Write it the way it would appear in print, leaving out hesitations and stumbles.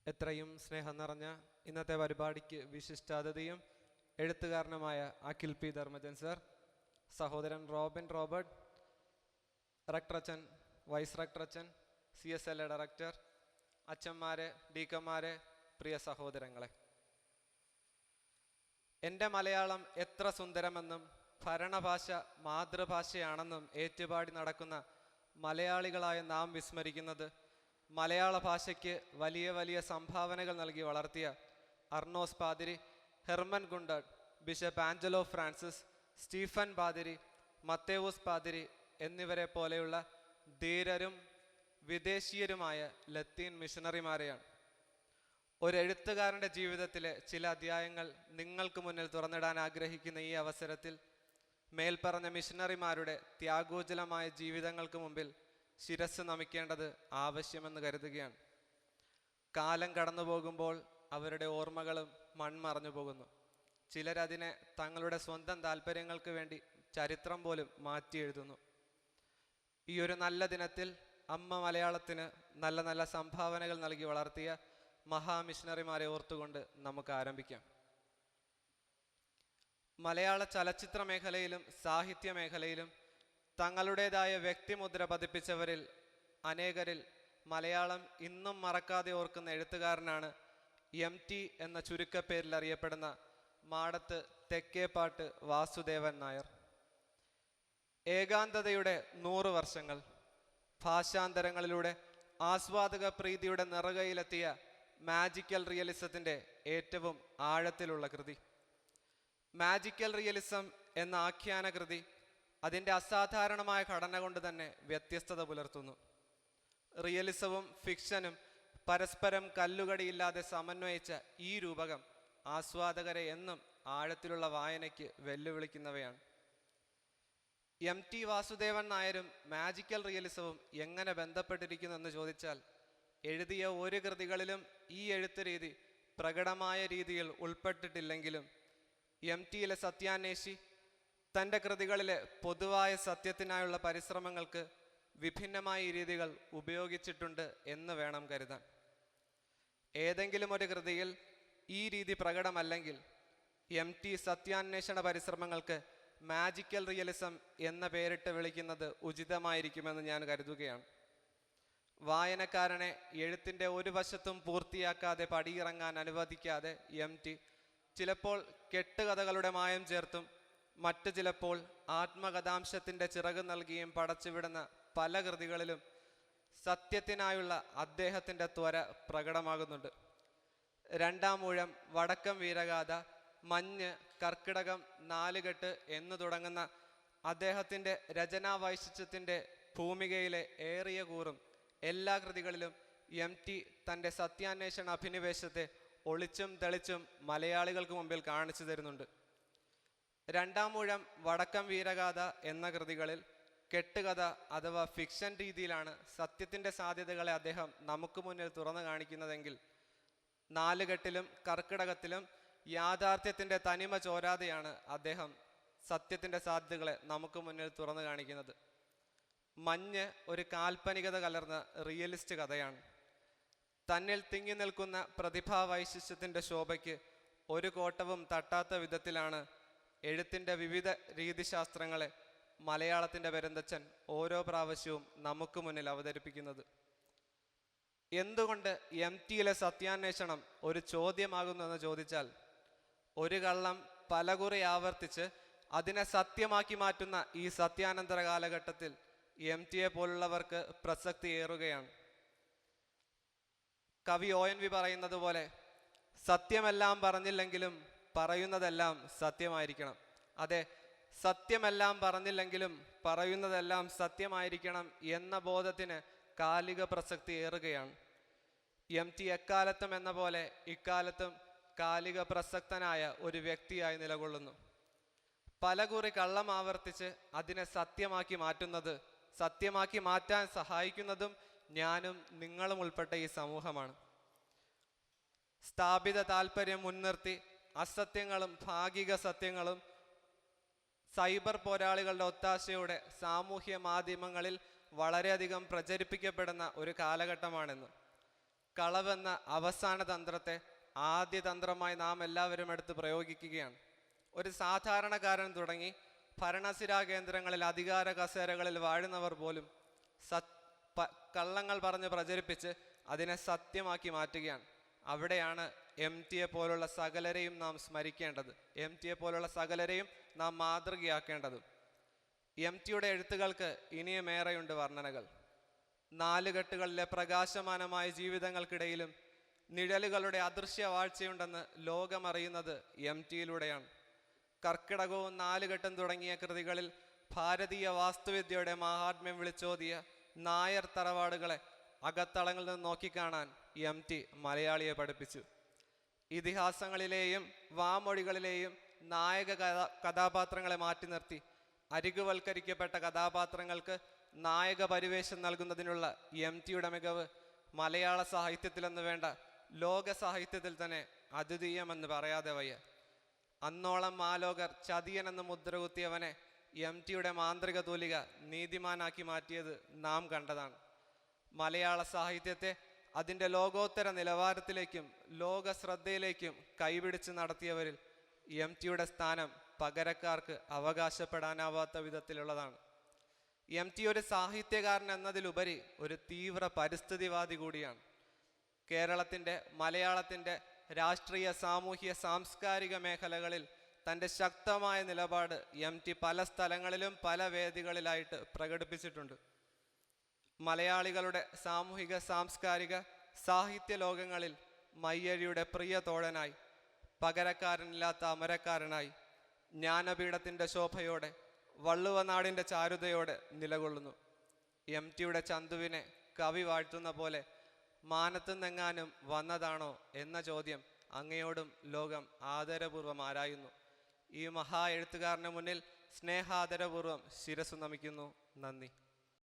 എത്രയും സ്നേഹം നിറഞ്ഞ ഇന്നത്തെ പരിപാടിക്ക് വിശിഷ്ടാതിഥിയും എഴുത്തുകാരനുമായ അഖിൽ പി ധർമ്മജൻ സർ, സഹോദരൻ റോബിൻ റോബർട്ട്, റക്ടറച്ചൻ, വൈസ് റക്ടറച്ചൻ, CSLA ഡയറക്ടർ, അച്ഛന്മാരെ, ഡീക്കന്മാരെ, പ്രിയ സഹോദരങ്ങളെ, എൻ്റെ മലയാളം എത്ര സുന്ദരമെന്നും ഭരണഭാഷ മാതൃഭാഷയാണെന്നും ഏറ്റുപാടി നടക്കുന്ന മലയാളികളായ നാം വിസ്മരിക്കുന്നത് മലയാള ഭാഷയ്ക്ക് വലിയ വലിയ സംഭാവനകൾ നൽകി വളർത്തിയ അർണോസ് പാതിരി, Hermann Gundert, bishop Angelo Francis, Stephen പാതിരി, മത്തേവൂസ് പാതിരി എന്നിവരെ പോലെയുള്ള ധീരരും വിദേശീയരുമായ ലത്തീൻ മിഷണറിമാരെയാണ്. ഒരു എഴുത്തുകാരൻ്റെ ജീവിതത്തിലെ ചില അധ്യായങ്ങൾ നിങ്ങൾക്ക് മുന്നിൽ തുറന്നിടാൻ ആഗ്രഹിക്കുന്ന ഈ അവസരത്തിൽ മേൽപ്പറഞ്ഞ മിഷണറിമാരുടെ ത്യാഗോജ്വലമായ ജീവിതങ്ങൾക്ക് മുമ്പിൽ ശിരസ് നമിക്കേണ്ടത് ആവശ്യമെന്ന് കരുതുകയാണ്. കാലം കടന്നു പോകുമ്പോൾ അവരുടെ ഓർമ്മകളും മൺമറഞ്ഞു പോകുന്നു. ചിലരതിനെ തങ്ങളുടെ സ്വന്തം താല്പര്യങ്ങൾക്ക് വേണ്ടി ചരിത്രം പോലും മാറ്റി എഴുതുന്നു. ഈ ഒരു നല്ല ദിനത്തിൽ അമ്മ മലയാളത്തിന് നല്ല നല്ല സംഭാവനകൾ നൽകി വളർത്തിയ മഹാമിഷണറിമാരെ ഓർത്തുകൊണ്ട് നമുക്ക് ആരംഭിക്കാം. മലയാള ചലച്ചിത്ര മേഖലയിലും സാഹിത്യ മേഖലയിലും തങ്ങളുടേതായ വ്യക്തിമുദ്ര പതിപ്പിച്ചവരിൽ അനേകരിൽ മലയാളം ഇന്നും മറക്കാതെ ഓർക്കുന്ന എഴുത്തുകാരനാണ് MT എന്ന ചുരുക്കപ്പേരിൽ അറിയപ്പെടുന്ന മാടത്ത് തെക്കേപ്പാട്ട് വാസുദേവൻ നായർ. ഏകാന്തതയുടെ 100 വർഷങ്ങൾ, ഭാഷാന്തരങ്ങളിലൂടെ ആസ്വാദക പ്രീതിയുടെ നിറകയിലെത്തിയ മാജിക്കൽ റിയലിസത്തിൻ്റെ ഏറ്റവും ആഴത്തിലുള്ള കൃതി. മാജിക്കൽ റിയലിസം എന്ന ആഖ്യാന കൃതി അതിൻ്റെ അസാധാരണമായ ഘടന കൊണ്ട് തന്നെ വ്യത്യസ്തത പുലർത്തുന്നു. റിയലിസവും ഫിക്ഷനും പരസ്പരം കല്ലുകടിയില്ലാതെ സമന്വയിച്ച ഈ രൂപകം ആസ്വാദകരെ എന്നും ആഴത്തിലുള്ള വായനയ്ക്ക് വെല്ലുവിളിക്കുന്നവയാണ്. MT വാസുദേവൻ നായരും മാജിക്കൽ റിയലിസവും എങ്ങനെ ബന്ധപ്പെട്ടിരിക്കുന്നെന്ന് ചോദിച്ചാൽ, എഴുതിയ ഒരു കൃതികളിലും ഈ എഴുത്ത് രീതി പ്രകടമായ രീതിയിൽ ഉൾപ്പെട്ടിട്ടില്ലെങ്കിലും MTയിലെ സത്യാന്വേഷി തൻ്റെ കൃതികളിലെ പൊതുവായ സത്യത്തിനായുള്ള പരിശ്രമങ്ങൾക്ക് വിഭിന്നമായ രീതികൾ ഉപയോഗിച്ചിട്ടുണ്ട് എന്ന് വേണം കരുതാൻ. ഏതെങ്കിലും ഒരു കൃതിയിൽ ഈ രീതി പ്രകടമല്ലെങ്കിൽ MT സത്യാന്വേഷണ പരിശ്രമങ്ങൾക്ക് മാജിക്കൽ റിയലിസം എന്ന പേരിട്ട് വിളിക്കുന്നത് ഉചിതമായിരിക്കുമെന്ന് ഞാൻ കരുതുകയാണ്. വായനക്കാരനെ എഴുത്തിൻ്റെ ഒരു വശത്തും പൂർത്തിയാക്കാതെ പടിയിറങ്ങാൻ അനുവദിക്കാതെ MT ചിലപ്പോൾ കെട്ടുകഥകളുടെ മായം ചേർത്തും മറ്റു ചിലപ്പോൾ ആത്മകഥാംശത്തിൻ്റെ ചിറക് നൽകിയും പടച്ചുവിടുന്ന പല കൃതികളിലും സത്യത്തിനായുള്ള അദ്ദേഹത്തിൻ്റെ ത്വര പ്രകടമാകുന്നുണ്ട്. 2-ാം ഊഴം, വടക്കം വീരഗാഥ, മഞ്ഞ്, കർക്കിടകം, 4 കെട്ട് എന്നു തുടങ്ങുന്ന അദ്ദേഹത്തിൻ്റെ രചനാവൈശിഷ്ട്യത്തിൻ്റെ ഭൂമികയിലെ ഏറിയ കൂറും എല്ലാ കൃതികളിലും MT തൻ്റെ സത്യാന്വേഷണ അഭിനിവേശത്തെ ഒളിച്ചും തെളിച്ചും മലയാളികൾക്ക് മുമ്പിൽ കാണിച്ചു തരുന്നുണ്ട്. 2-ാം ഊഴം, വടക്കം വീരഗാഥ എന്ന കൃതികളിൽ കെട്ടുകഥ അഥവാ ഫിക്ഷൻ രീതിയിലാണ് സത്യത്തിൻ്റെ സാധ്യതകളെ അദ്ദേഹം നമുക്ക് മുന്നിൽ തുറന്നു കാണിക്കുന്നതെങ്കിൽ 4 കെട്ടിലും കർക്കിടകത്തിലും യാഥാർത്ഥ്യത്തിൻ്റെ തനിമ ചോരാതെയാണ് അദ്ദേഹം സത്യത്തിൻ്റെ സാധ്യതകളെ നമുക്ക് മുന്നിൽ തുറന്നു കാണിക്കുന്നത്. മഞ്ഞ് ഒരു കാൽപ്പനികത കലർന്ന റിയലിസ്റ്റ് കഥയാണ്. തന്നിൽ തിങ്ങി നിൽക്കുന്ന പ്രതിഭാവൈശിഷ്ട്യത്തിൻ്റെ ശോഭയ്ക്ക് ഒരു കോട്ടവും തട്ടാത്ത വിധത്തിലാണ് എഴുത്തിൻ്റെ വിവിധ രീതിശാസ്ത്രങ്ങളെ മലയാളത്തിൻ്റെ പെരുന്തച്ഛൻ ഓരോ പ്രാവശ്യവും നമുക്ക് മുന്നിൽ അവതരിപ്പിക്കുന്നത്. എന്തുകൊണ്ട് MTയിലെ സത്യാന്വേഷണം ഒരു ചോദ്യമാകുന്നെന്ന് ചോദിച്ചാൽ, ഒരു കള്ളം പലകുറി ആവർത്തിച്ച് അതിനെ സത്യമാക്കി മാറ്റുന്ന ഈ സത്യാനന്തര കാലഘട്ടത്തിൽ MTയെ പോലുള്ളവർക്ക് പ്രസക്തി ഏറുകയാണ്. കവി ONV പറയുന്നത് പോലെ, സത്യമെല്ലാം പറഞ്ഞില്ലെങ്കിലും പറയുന്നതെല്ലാം സത്യമായിരിക്കണം. അതെ, സത്യമെല്ലാം പറഞ്ഞില്ലെങ്കിലും പറയുന്നതെല്ലാം സത്യമായിരിക്കണം എന്ന ബോധത്തിന് കാലിക പ്രസക്തി ഏറുകയാണ്. MT എക്കാലത്തും എന്ന പോലെ ഇക്കാലത്തും കാലിക പ്രസക്തനായ ഒരു വ്യക്തിയായി നിലകൊള്ളുന്നു. പലകുറി കള്ളം ആവർത്തിച്ച് അതിനെ സത്യമാക്കി മാറ്റുന്നത്, സത്യമാക്കി മാറ്റാൻ സഹായിക്കുന്നതും ഞാനും നിങ്ങളും ഉൾപ്പെട്ട ഈ സമൂഹമാണ്. സ്ഥാപിത താല്പര്യം മുൻനിർത്തി അസത്യങ്ങളും ഭാഗിക സത്യങ്ങളും സൈബർ പോരാളികളുടെ ഒത്താശയോടെ സാമൂഹ്യ മാധ്യമങ്ങളിൽ വളരെയധികം പ്രചരിപ്പിക്കപ്പെടുന്ന ഒരു കാലഘട്ടമാണെന്ന്. കളവെന്ന അവസാന തന്ത്രത്തെ ആദ്യ തന്ത്രമായി നാം എല്ലാവരും എടുത്ത് പ്രയോഗിക്കുകയാണ്. ഒരു സാധാരണക്കാരൻ തുടങ്ങി ഭരണസിരാ കേന്ദ്രങ്ങളിൽ അധികാര കസേരകളിൽ വാഴുന്നവർ പോലും കള്ളങ്ങൾ പറഞ്ഞ് പ്രചരിപ്പിച്ച് അതിനെ സത്യമാക്കി മാറ്റുകയാണ്. അവിടെയാണ് MTയെ പോലുള്ള സകലരെയും നാം സ്മരിക്കേണ്ടത്, MTയെ പോലുള്ള സകലരെയും നാം മാതൃകയാക്കേണ്ടത്. MTയുടെ എഴുത്തുകൾക്ക് ഇനിയും ഏറെയുണ്ട് വർണ്ണനകൾ. നാലുകെട്ടുകളിലെ പ്രകാശമാനമായ ജീവിതങ്ങൾക്കിടയിലും നിഴലുകളുടെ അദൃശ്യ വാഴ്ചയുണ്ടെന്ന് ലോകമറിയുന്നത് MTയിലൂടെയാണ്. കർക്കിടകവും നാലുകെട്ടും തുടങ്ങിയ കൃതികളിൽ ഭാരതീയ വാസ്തുവിദ്യയുടെ മഹാത്മ്യം വിളിച്ചോതിയ നായർ തറവാടുകളെ അകത്തളങ്ങളിൽ നിന്ന് നോക്കിക്കാണാൻ MT മലയാളിയെ പഠിപ്പിച്ചു. ഇതിഹാസങ്ങളിലെയും വാമൊഴികളിലെയും നായക കഥാപാത്രങ്ങളെ മാറ്റി നിർത്തി അരികുവൽക്കരിക്കപ്പെട്ട കഥാപാത്രങ്ങൾക്ക് നായക പരിവേഷം നൽകുന്നതിനുള്ള MTയുടെ മികവ് മലയാള സാഹിത്യത്തിലെന്ന് വേണ്ട ലോക സാഹിത്യത്തിൽ തന്നെ അദ്വിതീയമെന്ന് പറയാതെ വയ്യ. അന്നോളം മാലോകർ ചതിയനെന്ന് മുദ്രകുത്തിയവനെ MTയുടെ മാന്ത്രിക തൂലിക നീതിമാനാക്കി മാറ്റിയത് നാം കണ്ടതാണ്. മലയാള സാഹിത്യത്തെ അതിൻ്റെ ലോകോത്തര നിലവാരത്തിലേക്കും ലോക ശ്രദ്ധയിലേക്കും കൈപിടിച്ച് നടത്തിയവരിൽ MTയുടെ സ്ഥാനം പകരക്കാർക്ക് അവകാശപ്പെടാനാവാത്ത വിധത്തിലുള്ളതാണ്. MT ഒരു സാഹിത്യകാരൻ എന്നതിലുപരി ഒരു തീവ്ര പരിസ്ഥിതിവാദി കൂടിയാണ്. കേരളത്തിൻ്റെ മലയാളത്തിൻ്റെ രാഷ്ട്രീയ സാമൂഹ്യ സാംസ്കാരിക മേഖലകളിൽ തൻ്റെ ശക്തമായ നിലപാട് MT പല സ്ഥലങ്ങളിലും പല വേദികളിലായിട്ട് പ്രകടിപ്പിച്ചിട്ടുണ്ട്. മലയാളികളുടെ സാമൂഹിക സാംസ്കാരിക സാഹിത്യ ലോകങ്ങളിൽ മയ്യഴിയുടെ പ്രിയ തോഴനായി, പകരക്കാരനില്ലാത്ത അമരക്കാരനായി, ജ്ഞാനപീഠത്തിൻ്റെ ശോഭയോടെ, വള്ളുവനാടിൻ്റെ ചാരുതയോടെ നിലകൊള്ളുന്നു. MTയുടെ ചന്തുവിനെ കവി വാഴ്ത്തുന്ന പോലെ മാനത്തുനിന്നെങ്ങാനും വന്നതാണോ എന്ന ചോദ്യം അങ്ങയോടും ലോകം ആദരപൂർവ്വം ആരായുന്നു. ഈ മഹാ എഴുത്തുകാരന് മുന്നിൽ സ്നേഹാദരപൂർവ്വം ശിരസ്സു നമിക്കുന്നു. നന്ദി.